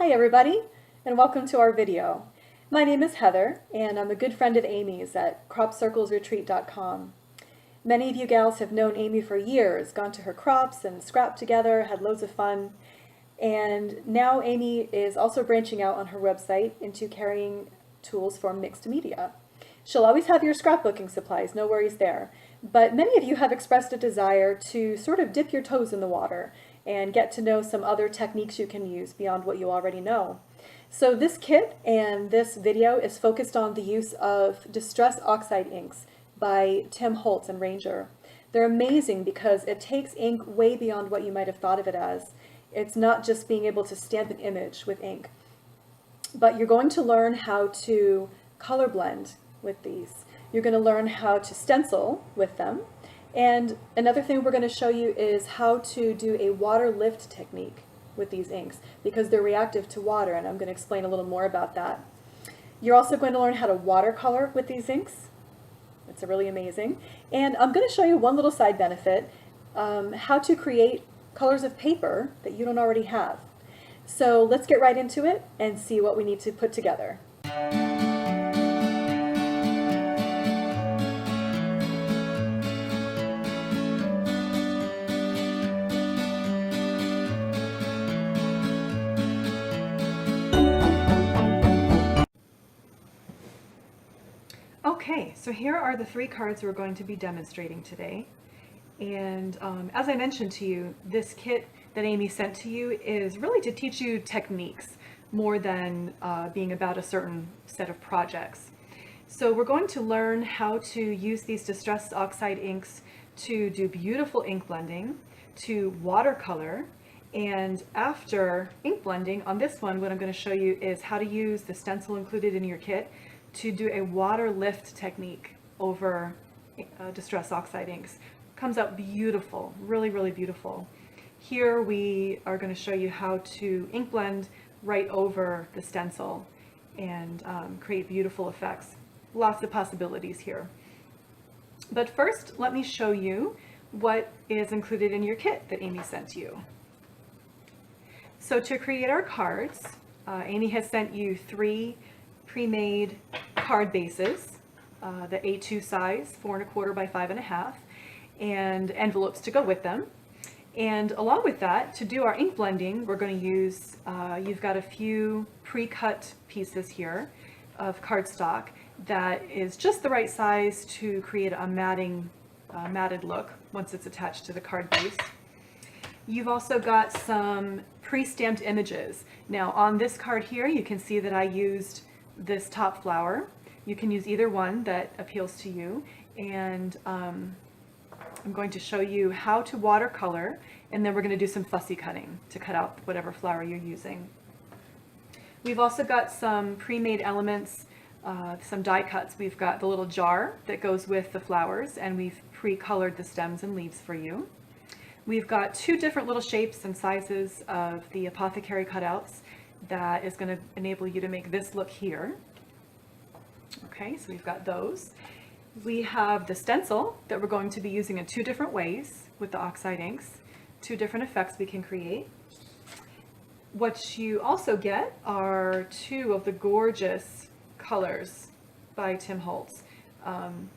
Hi everybody, and welcome to our video. My name is Heather, and I'm a good friend of Amy's at cropcirclesretreat.com. Many of you gals have known Amy for years, gone to her crops and scrapped together, had loads of fun, and now Amy is also branching out on her website into carrying tools for mixed media. She'll always have your scrapbooking supplies, no worries there. But many of you have expressed a desire to sort of dip your toes in the water and get to know some other techniques you can use beyond what you already know. So this kit and this video is focused on the use of Distress Oxide inks by Tim Holtz and Ranger. They're amazing because it takes ink way beyond what you might have thought of it as. It's not just being able to stamp an image with ink, but you're going to learn how to color blend with these. You're going to learn how to stencil with them. And another thing we're going to show you is how to do a water lift technique with these inks because they're reactive to water, and I'm going to explain a little more about that. You're also going to learn how to watercolor with these inks. It's really amazing. And I'm going to show you one little side benefit, how to create colors of paper that you don't already have. So let's get right into it and see what we need to put together. Okay, so here are the three cards we're going to be demonstrating today. And as I mentioned to you, this kit that Amy sent to you is really to teach you techniques more than being about a certain set of projects. So we're going to learn how to use these Distress Oxide inks to do beautiful ink blending, to watercolor, and after ink blending, on this one, what I'm going to show you is how to use the stencil included in your kit to do a water lift technique over Distress Oxide inks. Comes out beautiful, really, really beautiful. Here we are going to show you how to ink blend right over the stencil and create beautiful effects. Lots of possibilities here. But first, let me show you what is included in your kit that Amy sent you. So to create our cards, Amy has sent you 3 pre-made card bases, the A2 size, 4 1/4 by 5 1/2, and envelopes to go with them. And along with that, to do our ink blending, we're going to use, you've got a few pre-cut pieces here of cardstock that is just the right size to create a matted look once it's attached to the card base. You've also got some pre-stamped images. Now on this card here, you can see that I used this top flower. You can use either one that appeals to you, and I'm going to show you how to watercolor, and then we're going to do some fussy cutting to cut out whatever flower you're using. We've also got some pre-made elements, some die cuts. We've got the little jar that goes with the flowers, and we've pre-colored the stems and leaves for you. We've got 2 different little shapes and sizes of the apothecary cutouts that is going to enable you to make this look here. Okay, so we've got those. We have the stencil that we're going to be using in 2 different ways with the Oxide inks, 2 different effects we can create. What you also get are 2 of the gorgeous colors by Tim Holtz.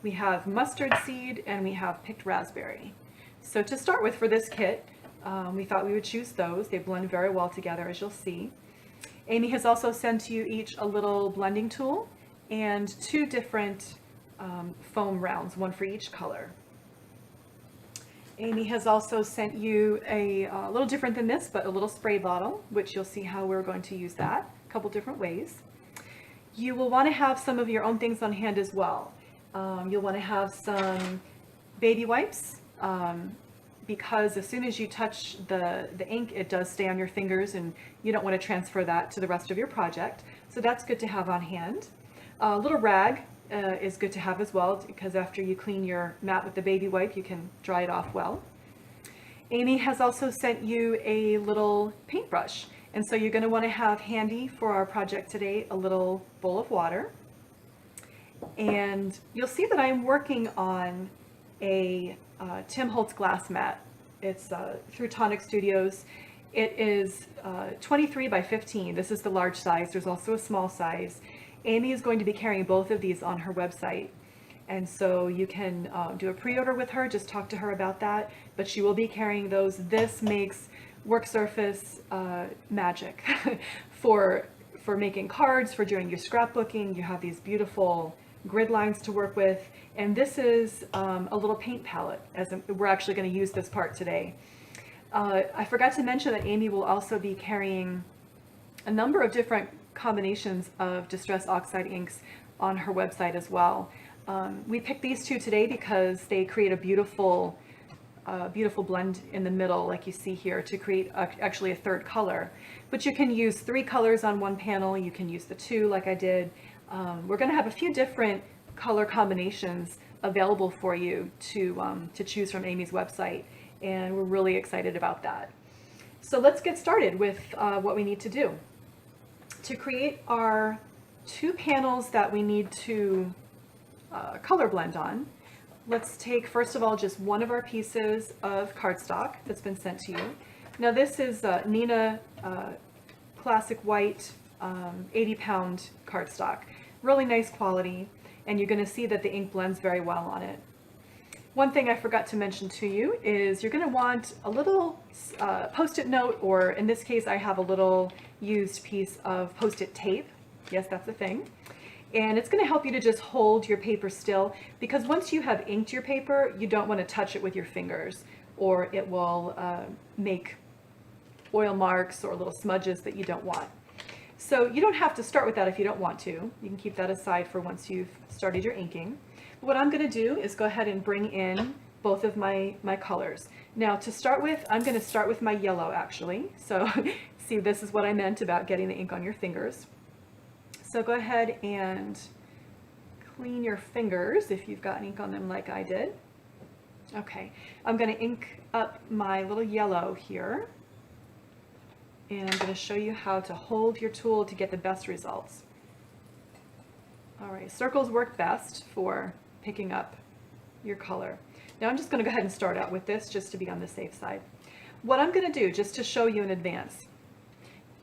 We have mustard seed and we have picked raspberry. So to start with for this kit, we thought we would choose those. They blend very well together, as you'll see. Amy has also sent you each a little blending tool and 2 different foam rounds, 1 for each color. Amy has also sent you a little different than this, but a little spray bottle, which you'll see how we're going to use that a couple different ways. You will want to have some of your own things on hand as well. You'll want to have some baby wipes, because as soon as you touch the ink, it does stay on your fingers, and you don't want to transfer that to the rest of your project. So that's good to have on hand. A little rag is good to have as well, because after you clean your mat with the baby wipe, you can dry it off well. Amy has also sent you a little paintbrush, and so you're going to want to have handy for our project today a little bowl of water. And you'll see that I'm working on a Tim Holtz glass mat. It's through Tonic Studios. It is 23 by 15. This is the large size. There's also a small size. Amy is going to be carrying both of these on her website. And so you can do a pre-order with her, just talk to her about that. But she will be carrying those. This makes work surface magic for making cards, for doing your scrapbooking. You have these beautiful grid lines to work with. And this is a little paint palette, we're actually going to use this part today. I forgot to mention that Amy will also be carrying a number of different combinations of Distress Oxide inks on her website as well. We picked these two today because they create a beautiful blend in the middle, like you see here, to create actually a third color. But you can use 3 colors on one panel. You can use the 2 like I did. We're going to have a few different color combinations available for you to choose from Amy's website, and we're really excited about that. So let's get started with what we need to do. To create our 2 panels that we need to color blend on, let's take first of all just one of our pieces of cardstock that's been sent to you. Now this is Nina Classic White 80-pound cardstock. Really nice quality, and you're going to see that the ink blends very well on it. One thing I forgot to mention to you is you're going to want a little post-it note, or in this case I have a little used piece of post-it tape. Yes, that's a thing. And it's going to help you to just hold your paper still, because once you have inked your paper, you don't want to touch it with your fingers, or it will make oil marks or little smudges that you don't want. So you don't have to start with that if you don't want to. You can keep that aside for once you've started your inking. But what I'm going to do is go ahead and bring in both of my colors. Now to start with, I'm going to start with my yellow actually. So see, this is what I meant about getting the ink on your fingers. So go ahead and clean your fingers if you've got ink on them like I did. Okay, I'm going to ink up my little yellow here. And I'm going to show you how to hold your tool to get the best results. All right, circles work best for picking up your color. Now I'm just going to go ahead and start out with this just to be on the safe side. What I'm going to do, just to show you in advance,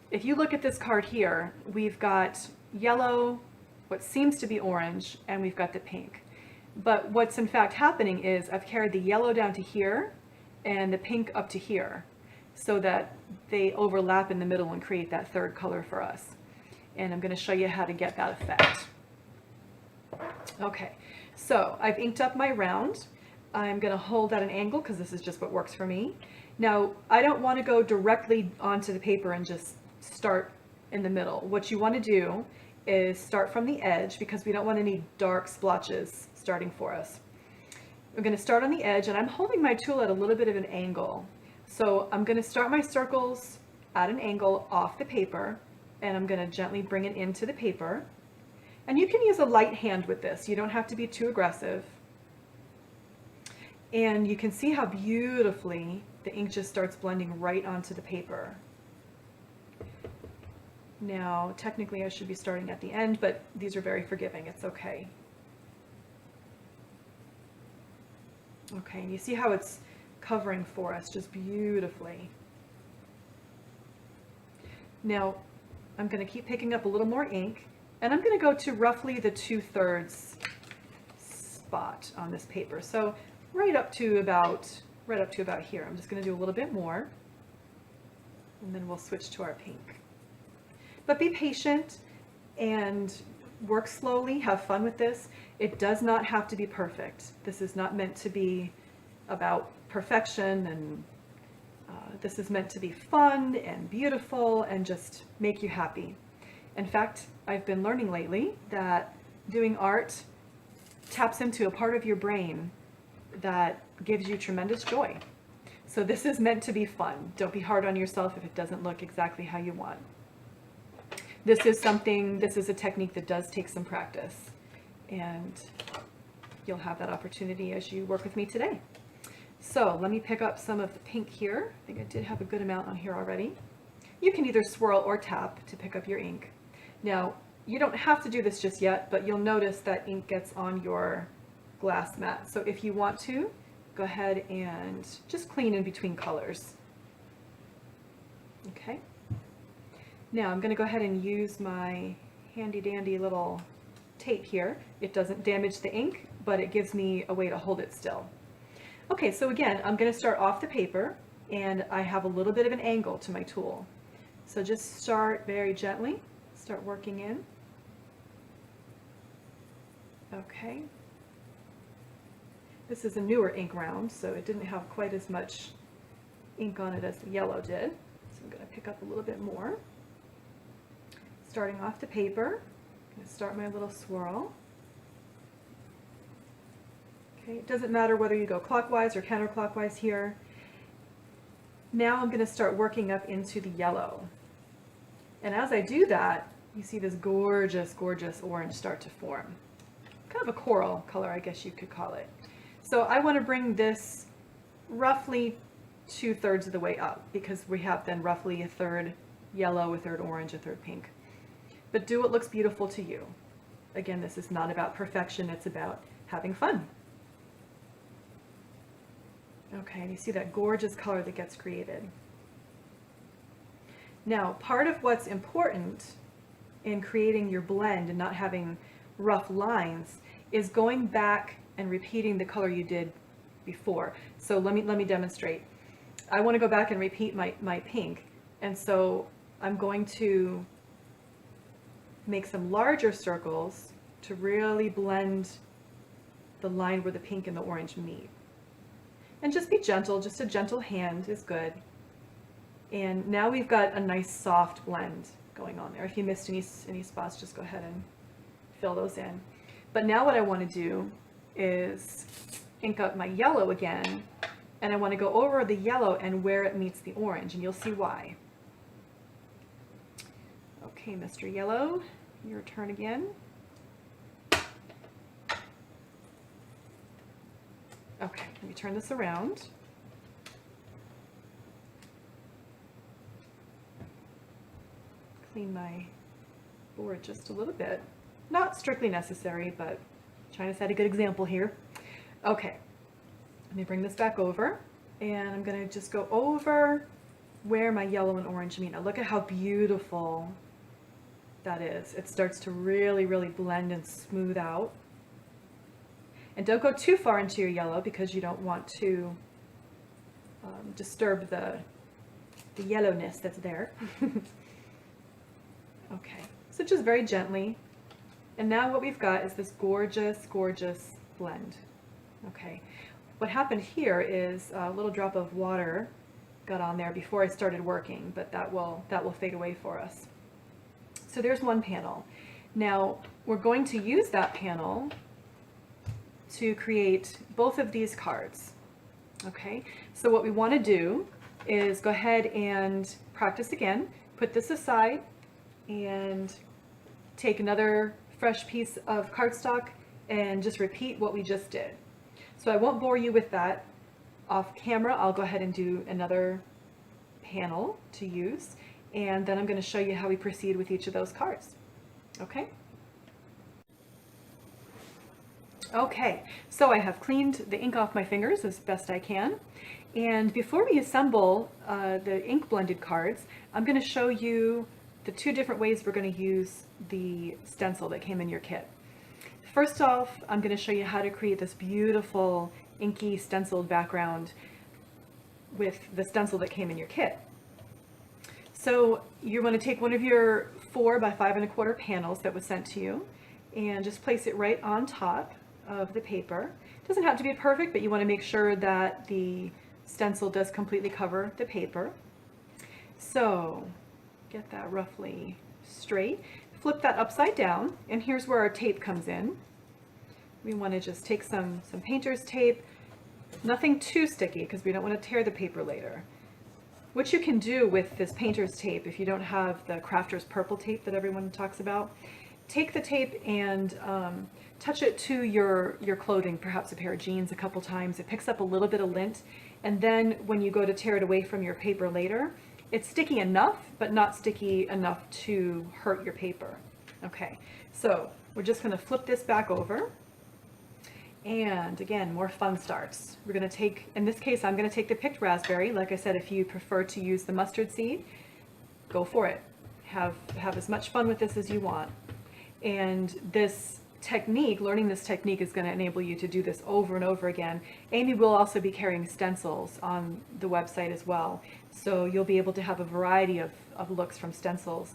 if you look at this card here, we've got yellow, what seems to be orange, and we've got the pink. But what's in fact happening is I've carried the yellow down to here and the pink up to here, so that they overlap in the middle and create that third color for us. And I'm going to show you how to get that effect. Okay, so I've inked up my round. I'm going to hold at an angle because this is just what works for me. Now, I don't want to go directly onto the paper and just start in the middle. What you want to do is start from the edge, because we don't want any dark splotches starting for us. We're going to start on the edge, and I'm holding my tool at a little bit of an angle. So I'm going to start my circles at an angle off the paper, and I'm going to gently bring it into the paper. And you can use a light hand with this. You don't have to be too aggressive. And you can see how beautifully the ink just starts blending right onto the paper. Now, technically I should be starting at the end, but these are very forgiving. It's okay. Okay, and you see how it's covering for us just beautifully. Now I'm going to keep picking up a little more ink, and I'm going to go to roughly the 2/3 spot on this paper. So right up to about here. I'm just going to do a little bit more, and then we'll switch to our pink. But be patient and work slowly. Have fun with this. It does not have to be perfect. This is not meant to be about perfection, and this is meant to be fun and beautiful and just make you happy. In fact, I've been learning lately that doing art taps into a part of your brain that gives you tremendous joy. So this is meant to be fun. Don't be hard on yourself if it doesn't look exactly how you want. This is a technique that does take some practice, and you'll have that opportunity as you work with me today. So let me pick up some of the pink here. I think I did have a good amount on here already. You can either swirl or tap to pick up your ink. Now, you don't have to do this just yet, but you'll notice that ink gets on your glass mat. So if you want to, go ahead and just clean in between colors. Okay. Now I'm going to go ahead and use my handy dandy little tape here. It doesn't damage the ink, but it gives me a way to hold it still. Okay, so again, I'm going to start off the paper, and I have a little bit of an angle to my tool. So just start very gently, start working in. Okay. This is a newer ink round, so it didn't have quite as much ink on it as the yellow did. So I'm going to pick up a little bit more. Starting off the paper, I'm going to start my little swirl. Okay, it doesn't matter whether you go clockwise or counterclockwise here. Now I'm going to start working up into the yellow. And as I do that, you see this gorgeous, gorgeous orange start to form. Kind of a coral color, I guess you could call it. So I want to bring this roughly 2/3 of the way up, because we have then roughly a third yellow, a third orange, a third pink. But do what looks beautiful to you. Again, this is not about perfection, it's about having fun. Okay, and you see that gorgeous color that gets created. Now, part of what's important in creating your blend and not having rough lines is going back and repeating the color you did before. So let me demonstrate. I want to go back and repeat my pink, and so I'm going to make some larger circles to really blend the line where the pink and the orange meet. And just be gentle, just a gentle hand is good. And now we've got a nice soft blend going on there. If you missed any spots, just go ahead and fill those in. But now what I want to do is ink up my yellow again, and I want to go over the yellow and where it meets the orange, and you'll see why. Okay, Mr. Yellow, your turn again. Okay, let me turn this around. Clean my board just a little bit. Not strictly necessary, but trying to set a good example here. Okay, let me bring this back over, and I'm going to just go over where my yellow and orange meet. Now look at how beautiful that is. It starts to really, really blend and smooth out. And don't go too far into your yellow, because you don't want to disturb the yellowness that's there. Okay, so just very gently. And now what we've got is this gorgeous, gorgeous blend. Okay, what happened here is a little drop of water got on there before I started working, but that will fade away for us. So there's one panel. Now we're going to use that panel to create both of these cards. Okay, so what we want to do is go ahead and practice again, put this aside, and take another fresh piece of cardstock and just repeat what we just did. So I won't bore you with that. Off camera, I'll go ahead and do another panel to use, and then I'm going to show you how we proceed with each of those cards. Okay? Okay, so I have cleaned the ink off my fingers as best I can, and before we assemble the ink blended cards, I'm going to show you the two different ways we're going to use the stencil that came in your kit. First off, I'm going to show you how to create this beautiful inky stenciled background with the stencil that came in your kit. So you're going to take one of your 4 by 5 1/4 panels that was sent to you and just place it right on top of the paper. It doesn't have to be perfect, but you want to make sure that the stencil does completely cover the paper. So get that roughly straight. Flip that upside down, and here's where our tape comes in. We want to just take some painter's tape, nothing too sticky because we don't want to tear the paper later. What you can do with this painter's tape, if you don't have the crafter's purple tape that everyone talks about, take the tape and touch it to your clothing, perhaps a pair of jeans a couple times. It picks up a little bit of lint, and then when you go to tear it away from your paper later, it's sticky enough, but not sticky enough to hurt your paper. Okay, so we're just going to flip this back over. And again, more fun starts. We're going to take, in this case, I'm going to take the picked raspberry. Like I said, if you prefer to use the mustard seed, go for it. Have as much fun with this as you want. And this technique, learning this technique, is going to enable you to do this over and over again. Amy will also be carrying stencils on the website as well. So you'll be able to have a variety of looks from stencils.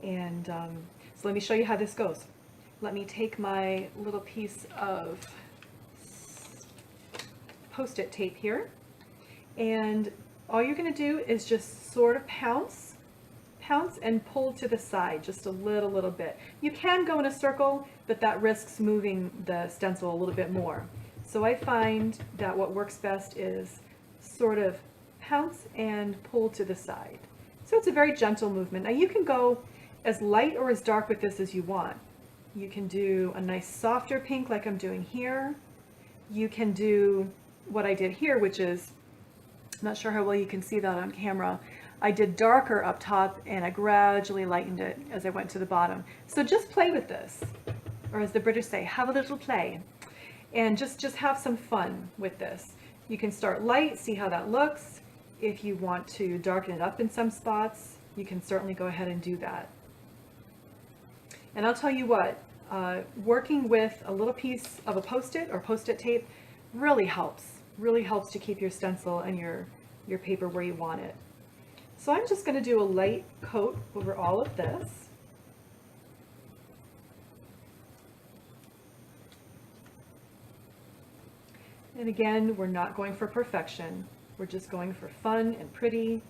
And so let me show you how this goes. Let me take my little piece of Post-it tape here. And all you're going to do is just sort of pounce and pull to the side just a little bit. You can go in a circle, but that risks moving the stencil a little bit more. So I find that what works best is sort of pounce and pull to the side. So it's a very gentle movement. Now you can go as light or as dark with this as you want. You can do a nice softer pink like I'm doing here. You can do what I did here, which is, I'm not sure how well you can see that on camera. I did darker up top and I gradually lightened it as I went to the bottom. So just play with this, or as the British say, have a little play, and just have some fun with this. You can start light, see how that looks. If you want to darken it up in some spots, you can certainly go ahead and do that. And I'll tell you what, working with a little piece of a Post-it or Post-it tape really helps to keep your stencil and your paper where you want it. So I'm just going to do a light coat over all of this. And again, we're not going for perfection. We're just going for fun and pretty.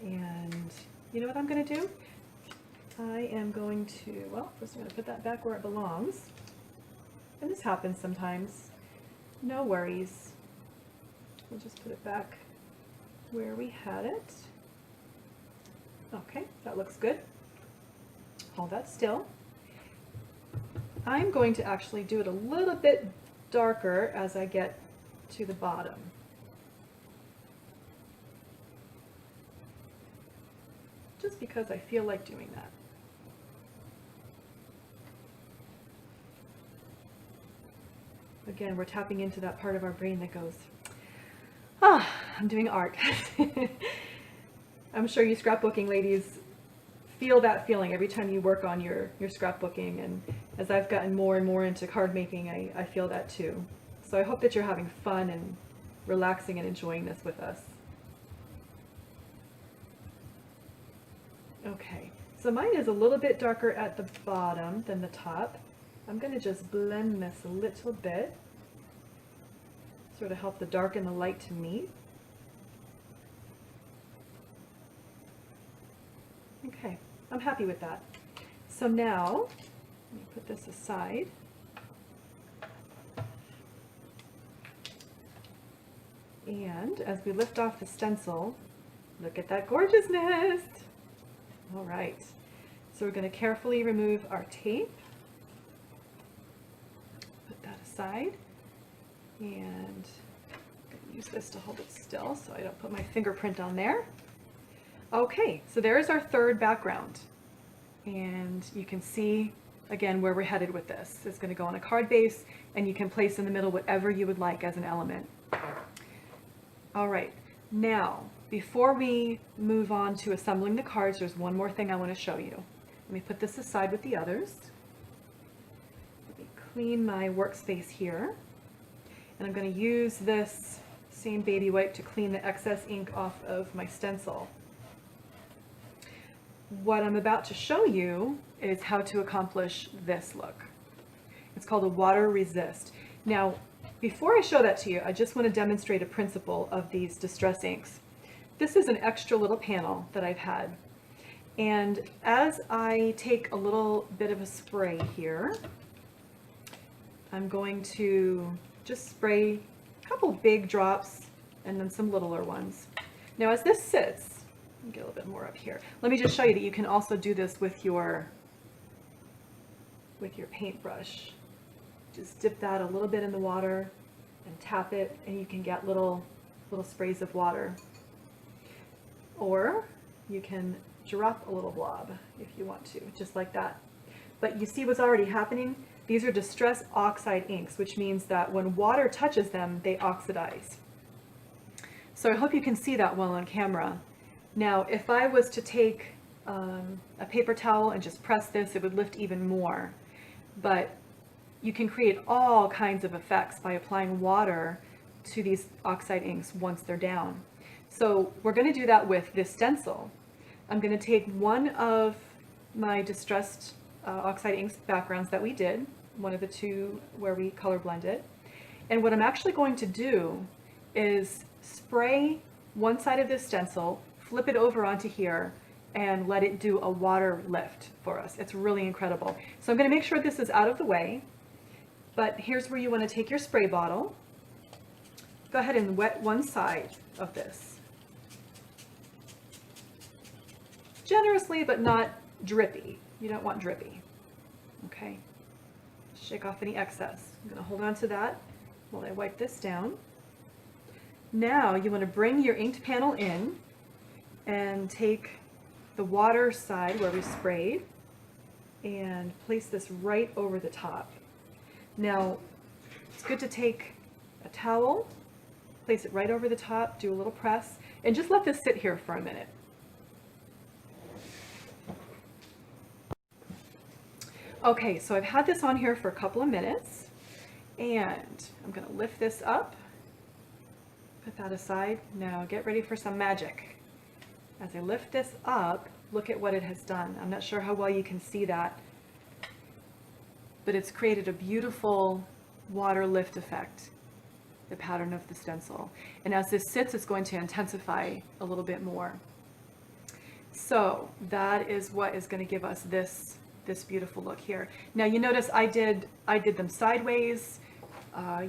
And you know what I'm going to do? I am going to, well, first I'm going to put that back where it belongs. And this happens sometimes. No worries. We'll just put it back where we had it. Okay, that looks good. Hold that still. I'm going to actually do it a little bit darker as I get to the bottom. Just because I feel like doing that. Again, we're tapping into that part of our brain that goes, ah, I'm doing art. I'm sure you scrapbooking ladies feel that feeling every time you work on your scrapbooking, and as I've gotten more and more into card making, I feel that too. So I hope that you're having fun and relaxing and enjoying this with us. Okay, so mine is a little bit darker at the bottom than the top. I'm going to just blend this a little bit, sort of help the dark and the light to meet. Okay, I'm happy with that. So now, let me put this aside. And as we lift off the stencil, look at that gorgeousness. All right, so we're going to carefully remove our tape. Put that aside. And I'm going to use this to hold it still so I don't put my fingerprint on there. Okay, so there's our third background, and you can see again where we're headed with this. It's going to go on a card base, and you can place in the middle whatever you would like as an element. All right, now before we move on to assembling the cards, there's one more thing I want to show you. Let me put this aside with the others. Let me clean my workspace here, and I'm going to use this same baby wipe to clean the excess ink off of my stencil. What I'm about to show you is how to accomplish this look. It's called a water resist. Now, before I show that to you, I just want to demonstrate a principle of these distress inks. This is an extra little panel that I've had. And as I take a little bit of a spray here, I'm going to just spray a couple big drops and then some littler ones. Now as this sits, get a little bit more up here. Let me just show you that you can also do this with your paintbrush. Just dip that a little bit in the water and tap it, and you can get little sprays of water. Or you can drop a little blob if you want to, just like that. But you see what's already happening? These are distress oxide inks, which means that when water touches them, they oxidize. So I hope you can see that well on camera. Now, if I was to take a paper towel and just press this, it would lift even more. But you can create all kinds of effects by applying water to these oxide inks once they're down. So we're going to do that with this stencil. I'm going to take one of my distressed oxide inks backgrounds that we did, one of the two where we color blended. And what I'm actually going to do is spray one side of this stencil, flip it over onto here, and let it do a water lift for us. It's really incredible. So I'm going to make sure this is out of the way, but here's where you want to take your spray bottle. Go ahead and wet one side of this. Generously, but not drippy. You don't want drippy. Okay. Shake off any excess. I'm going to hold on to that while I wipe this down. Now you want to bring your inked panel in and take the water side where we sprayed and place this right over the top. Now it's good to take a towel, place it right over the top, do a little press, and just let this sit here for a minute. Okay, so I've had this on here for a couple of minutes, and I'm going to lift this up, put that aside. Now get ready for some magic. As I lift this up, look at what it has done. I'm not sure how well you can see that, but it's created a beautiful water lift effect, the pattern of the stencil. And as this sits, it's going to intensify a little bit more. So that is what is going to give us this beautiful look here. Now you notice I did them sideways.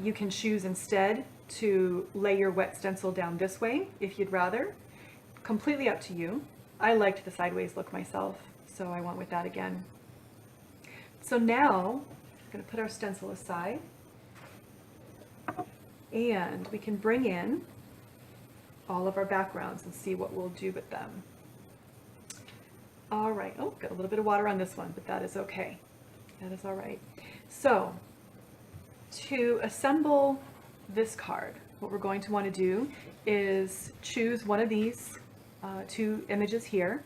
You can choose instead to lay your wet stencil down this way if you'd rather. Completely up to you. I liked the sideways look myself, so I went with that again. So now I'm going to put our stencil aside, and we can bring in all of our backgrounds and see what we'll do with them. All right, oh, got a little bit of water on this one, but that is okay. That is all right. So to assemble this card, what we're going to want to do is choose one of these two images here.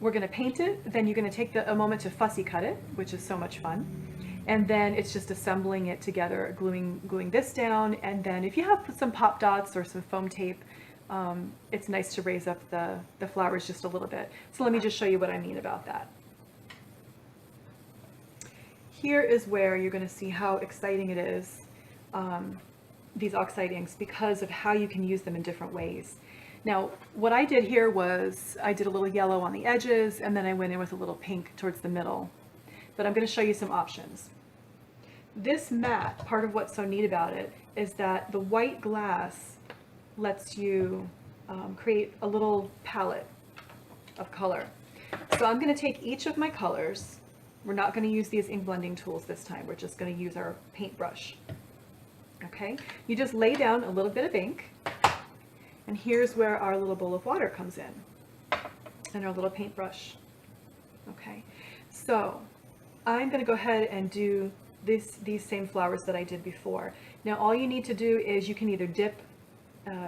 We're going to paint it, then you're going to take a moment to fussy cut it, which is so much fun. And then it's just assembling it together, gluing this down, and then if you have some pop dots or some foam tape, it's nice to raise up the flowers just a little bit. So let me just show you what I mean about that. Here is where you're going to see how exciting it is, these oxide inks, because of how you can use them in different ways. Now, what I did here was I did a little yellow on the edges, and then I went in with a little pink towards the middle. But I'm going to show you some options. This mat, part of what's so neat about it is that the white glass lets you create a little palette of color. So I'm going to take each of my colors. We're not going to use these ink blending tools this time. We're just going to use our paintbrush. Okay, you just lay down a little bit of ink, and here's where our little bowl of water comes in, and our little paintbrush. Okay, so I'm going to go ahead and do these same flowers that I did before. Now all you need to do is you can either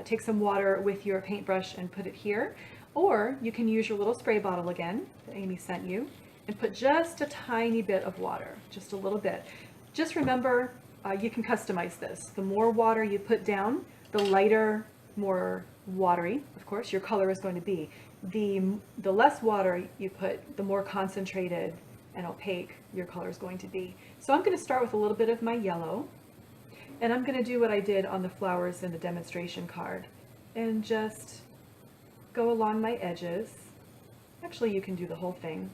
take some water with your paintbrush and put it here, or you can use your little spray bottle again that Amy sent you and put just a tiny bit of water, just a little bit. Just remember, you can customize this. The more water you put down, the lighter, more watery, of course, your color is going to be. The less water you put, the more concentrated and opaque your color is going to be. So I'm going to start with a little bit of my yellow, and I'm going to do what I did on the flowers in the demonstration card and just go along my edges. Actually, you can do the whole thing.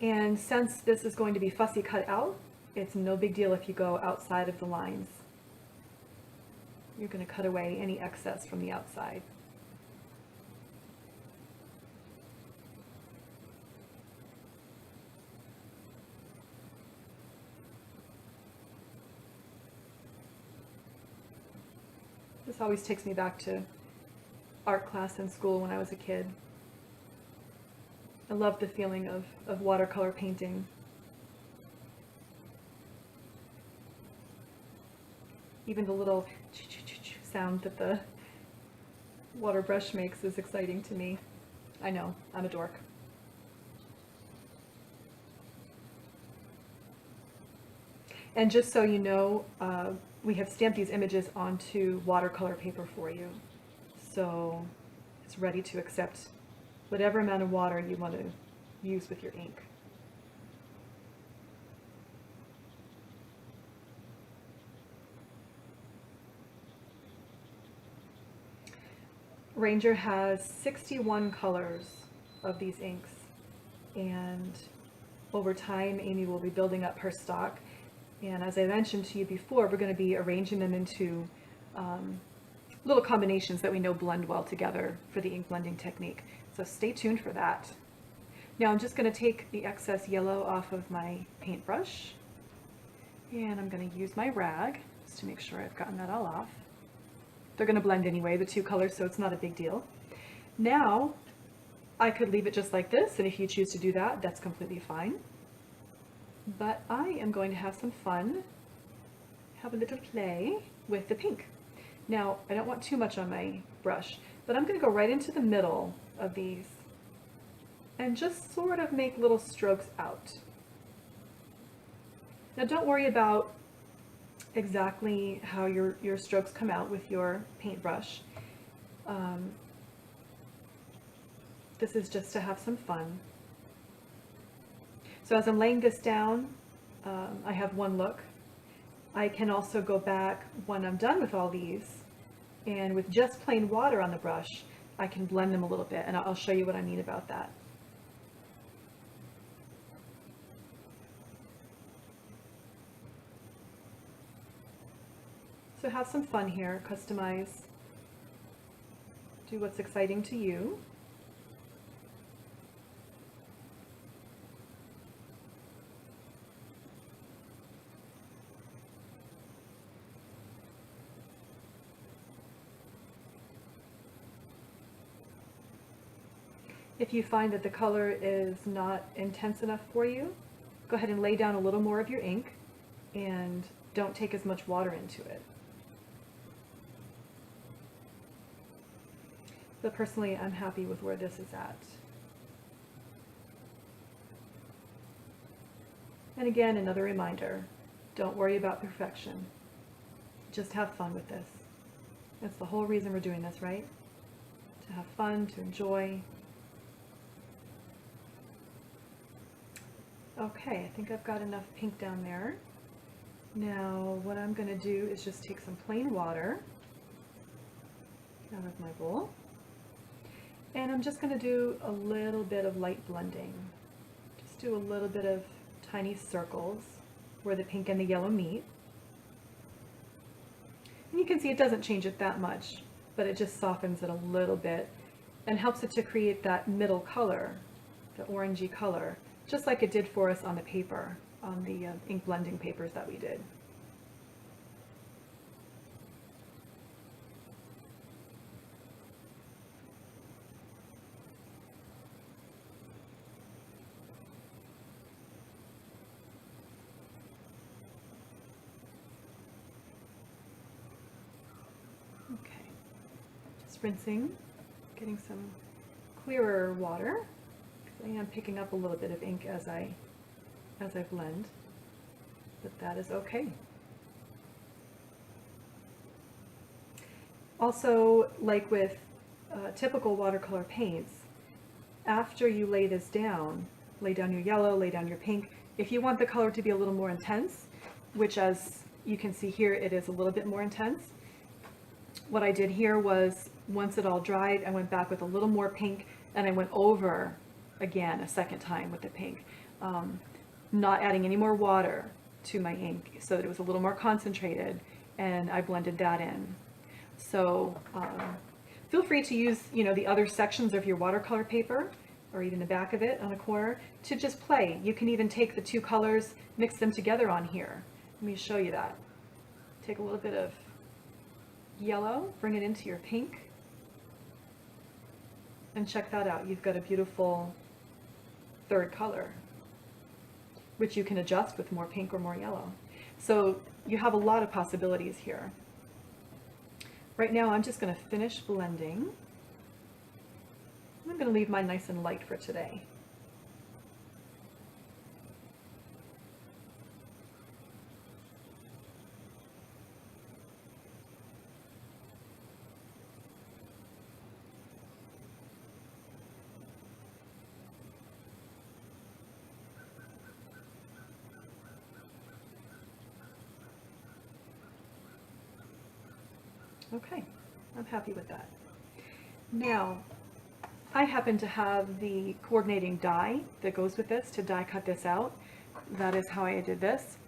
And since this is going to be fussy cut out, it's no big deal if you go outside of the lines. You're going to cut away any excess from the outside. This always takes me back to art class in school when I was a kid. I love the feeling of watercolor painting. Even the little sound that water brush makes is exciting to me. I know, I'm a dork. And just so you know, we have stamped these images onto watercolor paper for you. So it's ready to accept whatever amount of water you want to use with your ink. Ranger has 61 colors of these inks, and over time Amy will be building up her stock. And as I mentioned to you before, we're going to be arranging them into little combinations that we know blend well together for the ink blending technique. So stay tuned for that. Now I'm just going to take the excess yellow off of my paintbrush, and I'm going to use my rag just to make sure I've gotten that all off. They're going to blend anyway, the two colors, so it's not a big deal. Now, I could leave it just like this, and if you choose to do that, that's completely fine. But I am going to have some fun, have a little play with the pink. Now, I don't want too much on my brush, but I'm going to go right into the middle of these and just sort of make little strokes out. Now, don't worry about exactly how your strokes come out with your paintbrush. This is just to have some fun. So as I'm laying this down, I have one look. I can also go back when I'm done with all these, and with just plain water on the brush, I can blend them a little bit, and I'll show you what I mean about that. So have some fun here, customize, do what's exciting to you. If you find that the color is not intense enough for you, go ahead and lay down a little more of your ink and don't take as much water into it. But personally, I'm happy with where this is at. And again, another reminder, don't worry about perfection. Just have fun with this. That's the whole reason we're doing this, right? To have fun, to enjoy. Okay, I think I've got enough pink down there. Now, what I'm going to do is just take some plain water out of my bowl. And I'm just going to do a little bit of light blending. Just do a little bit of tiny circles where the pink and the yellow meet. And you can see it doesn't change it that much, but it just softens it a little bit and helps it to create that middle color, the orangey color, just like it did for us on the paper, on the ink blending papers that we did. Okay, just rinsing, getting some clearer water. I am picking up a little bit of ink as I blend, but that is okay. Also, like with typical watercolor paints, after you lay this down, lay down your yellow, lay down your pink, if you want the color to be a little more intense, which as you can see here, it is a little bit more intense, what I did here was, once it all dried, I went back with a little more pink, and I went over again a second time with the pink, not adding any more water to my ink so that it was a little more concentrated, and I blended that in. So feel free to use, the other sections of your watercolor paper or even the back of it on a corner to just play. You can even take the two colors, mix them together on here. Let me show you that. Take a little bit of yellow, bring it into your pink, and check that out. You've got a beautiful third color, which you can adjust with more pink or more yellow. So you have a lot of possibilities here. Right now I'm just going to finish blending I'm going to leave mine nice and light for today. Okay, I'm happy with that. Now, I happen to have the coordinating die that goes with this to die cut this out. That is how I did this.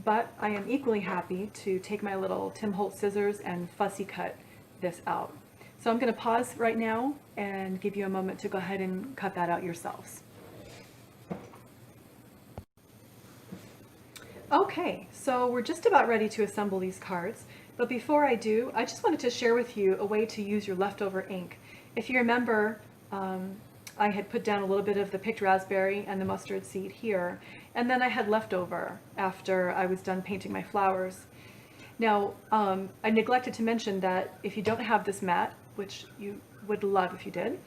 But I am equally happy to take my little Tim Holtz scissors and fussy cut this out. So I'm going to pause right now and give you a moment to go ahead and cut that out yourselves. Okay, so we're just about ready to assemble these cards. But before I do, I just wanted to share with you a way to use your leftover ink. If you remember, I had put down a little bit of the picked raspberry and the mustard seed here, and then I had leftover after I was done painting my flowers. Now, I neglected to mention that if you don't have this mat, which you would love if you did,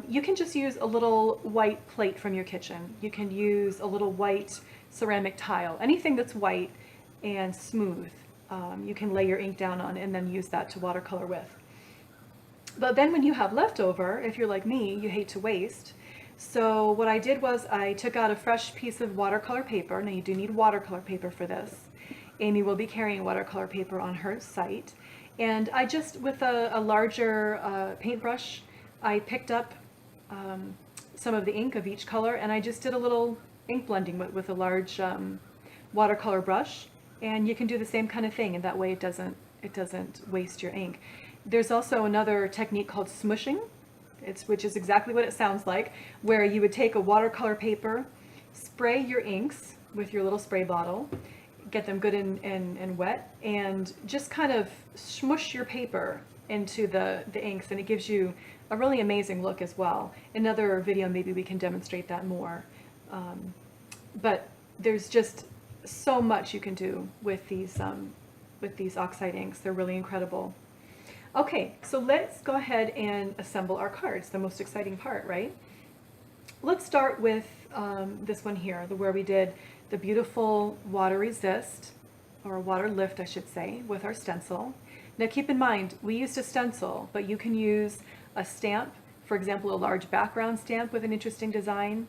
you can just use a little white plate from your kitchen. You can use a little white ceramic tile, anything that's white and smooth. You can lay your ink down on and then use that to watercolor with. But then when you have leftover, if you're like me, you hate to waste. So what I did was I took out a fresh piece of watercolor paper. Now you do need watercolor paper for this. Amy will be carrying watercolor paper on her site. And I just, with a larger paintbrush, I picked up some of the ink of each color, and I just did a little ink blending with a large watercolor brush. And you can do the same kind of thing, and that way it doesn't waste your ink. There's also another technique called smushing, which is exactly what it sounds like, where you would take a watercolor paper, spray your inks with your little spray bottle, get them good and wet, and just kind of smush your paper into the inks, and it gives you a really amazing look as well. In another video, maybe we can demonstrate that more. But there's just so much you can do with these Oxide inks. They're really incredible. Okay, so let's go ahead and assemble our cards, the most exciting part, right? Let's start with this one here, where we did the beautiful water resist, or water lift, I should say, with our stencil. Now keep in mind, we used a stencil, but you can use a stamp, for example, a large background stamp with an interesting design,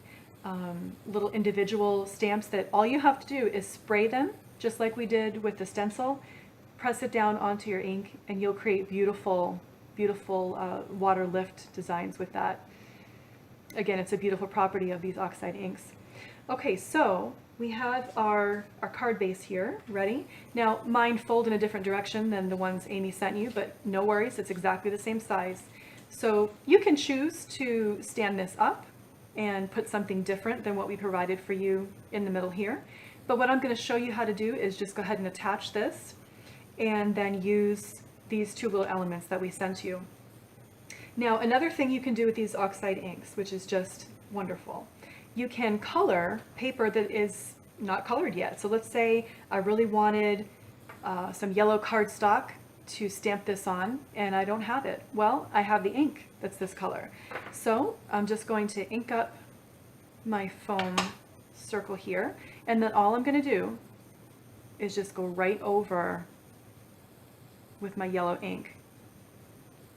little individual stamps that all you have to do is spray them, just like we did with the stencil, press it down onto your ink, and you'll create beautiful, beautiful water lift designs with that. Again, it's a beautiful property of these Oxide inks. Okay, so we have our card base here, ready? Now, mine fold in a different direction than the ones Amy sent you, but no worries, it's exactly the same size. So you can choose to stand this up and put something different than what we provided for you in the middle here. But what I'm going to show you how to do is just go ahead and attach this and then use these two little elements that we sent you. Now, another thing you can do with these Oxide inks, which is just wonderful, you can color paper that is not colored yet. So let's say I really wanted some yellow cardstock to stamp this on, and I don't have it. Well, I have the ink that's this color. So I'm just going to ink up my foam circle here, and then all I'm going to do is just go right over with my yellow ink.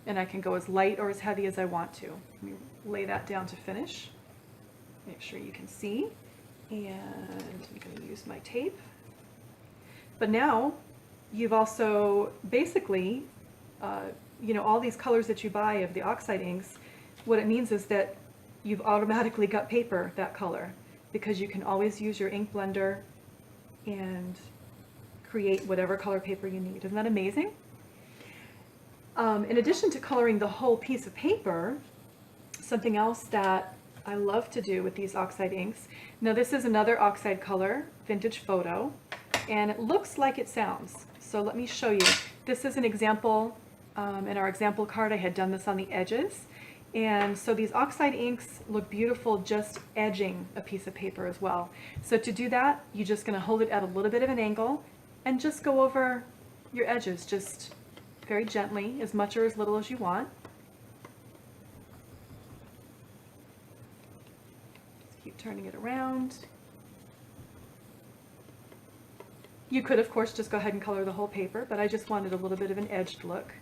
And I can go as light or as heavy as I want to. Let me lay that down to finish. Make sure you can see. And I'm going to use my tape. But now you've also basically, you know, all these colors that you buy of the Oxide inks, what it means is that you've automatically got paper that color, because you can always use your ink blender and create whatever color paper you need. Isn't that amazing? In addition to coloring the whole piece of paper, something else that I love to do with these Oxide inks. Now this is another Oxide color, Vintage Photo, and it looks like it sounds. So let me show you. This is an example. In our example card, I had done this on the edges. And so these Oxide inks look beautiful just edging a piece of paper as well. So to do that, you're just going to hold it at a little bit of an angle and just go over your edges, just very gently, as much or as little as you want. Keep turning it around. You could, of course, just go ahead and color the whole paper, but I just wanted a little bit of an edged look,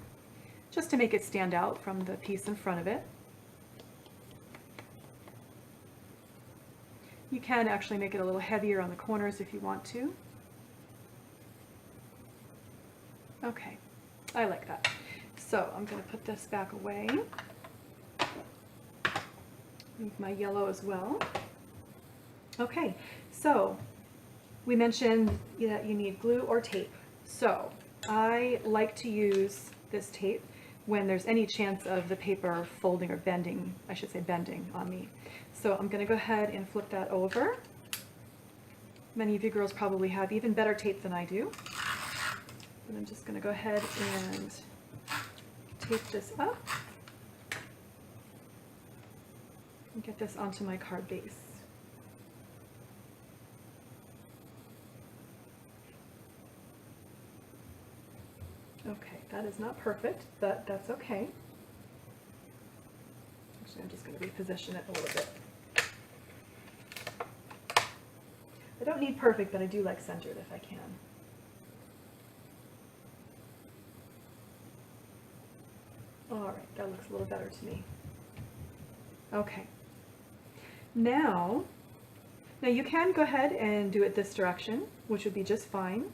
just to make it stand out from the piece in front of it. You can actually make it a little heavier on the corners if you want to. Okay, I like that. So I'm going to put this back away. Move my yellow as well. Okay, so we mentioned that you need glue or tape. So I like to use this tape when there's any chance of the paper folding or bending, I should say bending on me. So I'm going to go ahead and flip that over. Many of you girls probably have even better tape than I do. And I'm just going to go ahead and tape this up and get this onto my card base. Okay, that is not perfect, but that's okay. Actually, I'm just going to reposition it a little bit. I don't need perfect, but I do like centered if I can. All right, that looks a little better to me. Okay. Now you can go ahead and do it this direction, which would be just fine.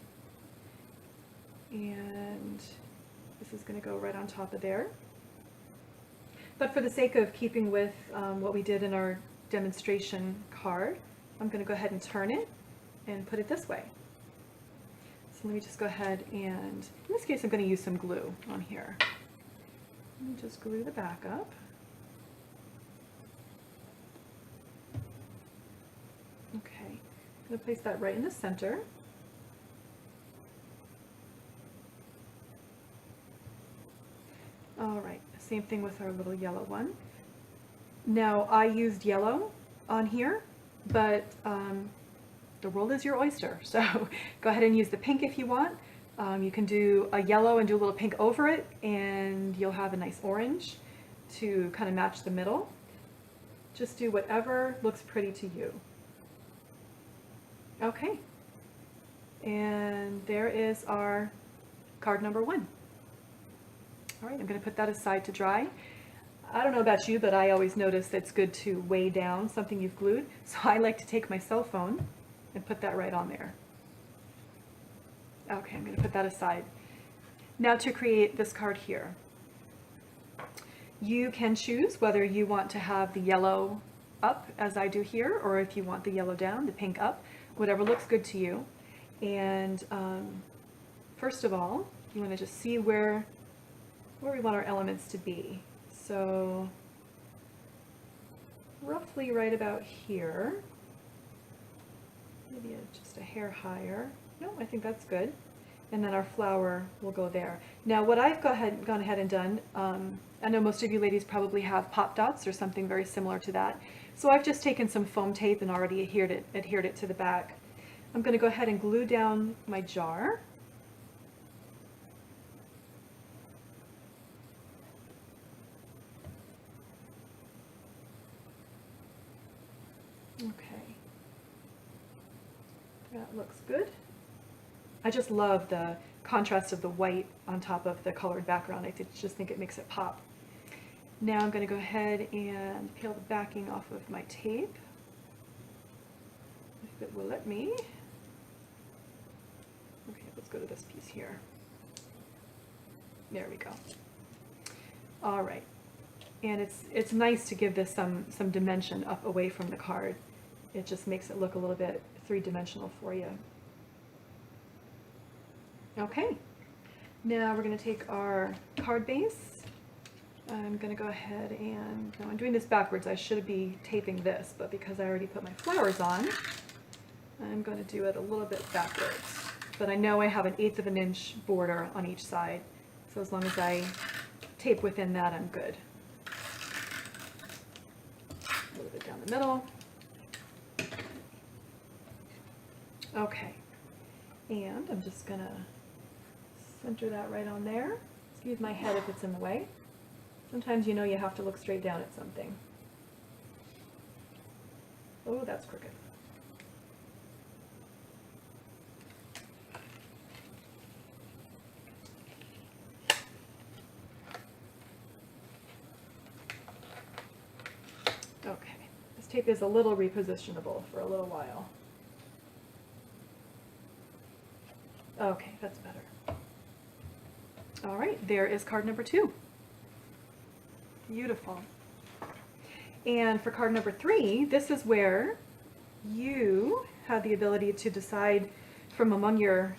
And this is going to go right on top of there. But for the sake of keeping with what we did in our demonstration card, I'm going to go ahead and turn it and put it this way. So let me just go ahead and, in this case, I'm going to use some glue on here. Let me just glue the back up. Okay, I'm going to place that right in the center. All right, same thing with our little yellow one. Now I used yellow on here, but the world is your oyster, so go ahead and use the pink if you want. You can do a yellow and do a little pink over it, and you'll have a nice orange to kind of match the middle. Just do whatever looks pretty to you. Okay, and there is our card number 1. All right, I'm going to put that aside to dry. I don't know about you, but I always notice that it's good to weigh down something you've glued, so I like to take my cell phone and put that right on there. Okay, I'm going to put that aside. Now to create this card here. You can choose whether you want to have the yellow up, as I do here, or if you want the yellow down, the pink up, whatever looks good to you. And first of all, you want to just see where we want our elements to be. So roughly right about here, maybe just a hair higher. No, I think that's good. And then our flower will go there. Now what I've gone ahead and done, I know most of you ladies probably have pop dots or something very similar to that. So I've just taken some foam tape and already adhered it to the back. I'm going to go ahead and glue down my jar. Okay, that looks good. I just love the contrast of the white on top of the colored background. I just think it makes it pop. Now I'm going to go ahead and peel the backing off of my tape, if it will let me. Okay, let's go to this piece here. There we go. All right, and it's nice to give this some dimension up away from the card. It just makes it look a little bit three-dimensional for you. Okay, now we're going to take our card base. I'm going to go ahead and, no, I'm doing this backwards. I should be taping this, but because I already put my flowers on, I'm going to do it a little bit backwards. But I know I have an 1/8 of an inch border on each side, so as long as I tape within that, I'm good. A little bit down the middle. Okay, and I'm just going to center that right on there. Excuse my head if it's in the way. Sometimes you know you have to look straight down at something. Oh, that's crooked. Okay, this tape is a little repositionable for a little while. Okay, that's better. All right, there is card number 2. Beautiful. And for card number 3, this is where you have the ability to decide from among your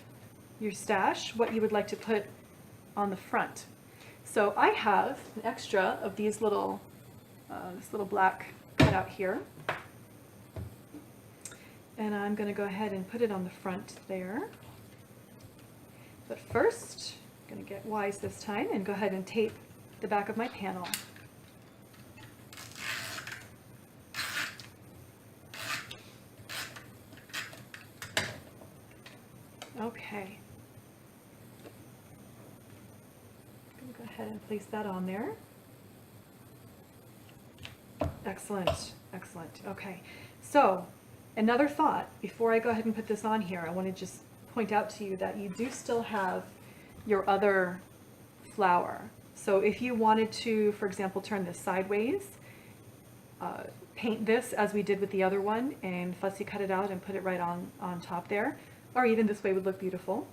stash what you would like to put on the front. So I have an extra of these little, this little black cutout here. And I'm going to go ahead and put it on the front there. But first, I'm going to get wise this time and go ahead and tape the back of my panel. Okay. I'm going to go ahead and place that on there. Excellent, excellent. Okay, so another thought before I go ahead and put this on here, I want to just point out to you that you do still have your other flower. So if you wanted to, for example, turn this sideways, paint this as we did with the other one and fussy cut it out and put it right on top there, or even this way would look beautiful.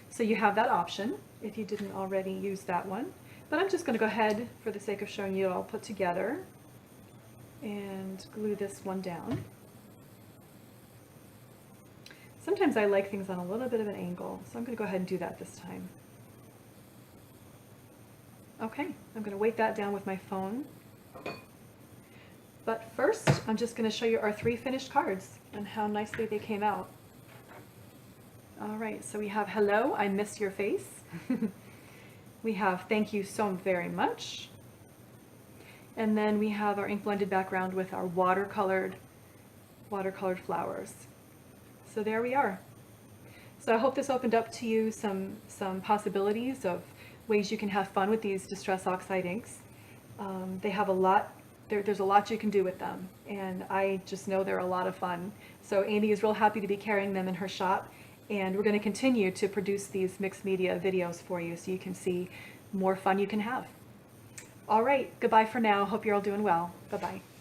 So you have that option if you didn't already use that one. But I'm just going to go ahead, for the sake of showing you it all put together, and glue this one down. Sometimes I like things on a little bit of an angle, so I'm going to go ahead and do that this time. Okay, I'm going to weight that down with my phone. But first, I'm just going to show you our 3 finished cards and how nicely they came out. All right, so we have hello, I miss your face. We have thank you so very much. And then we have our ink blended background with our watercolored flowers. So there we are. So I hope this opened up to you some possibilities of ways you can have fun with these Distress Oxide inks. They have a lot, there's a lot you can do with them, and I just know they're a lot of fun. So Amy is real happy to be carrying them in her shop, and we're going to continue to produce these mixed media videos for you so you can see more fun you can have. All right, goodbye for now. Hope you're all doing well. Bye-bye.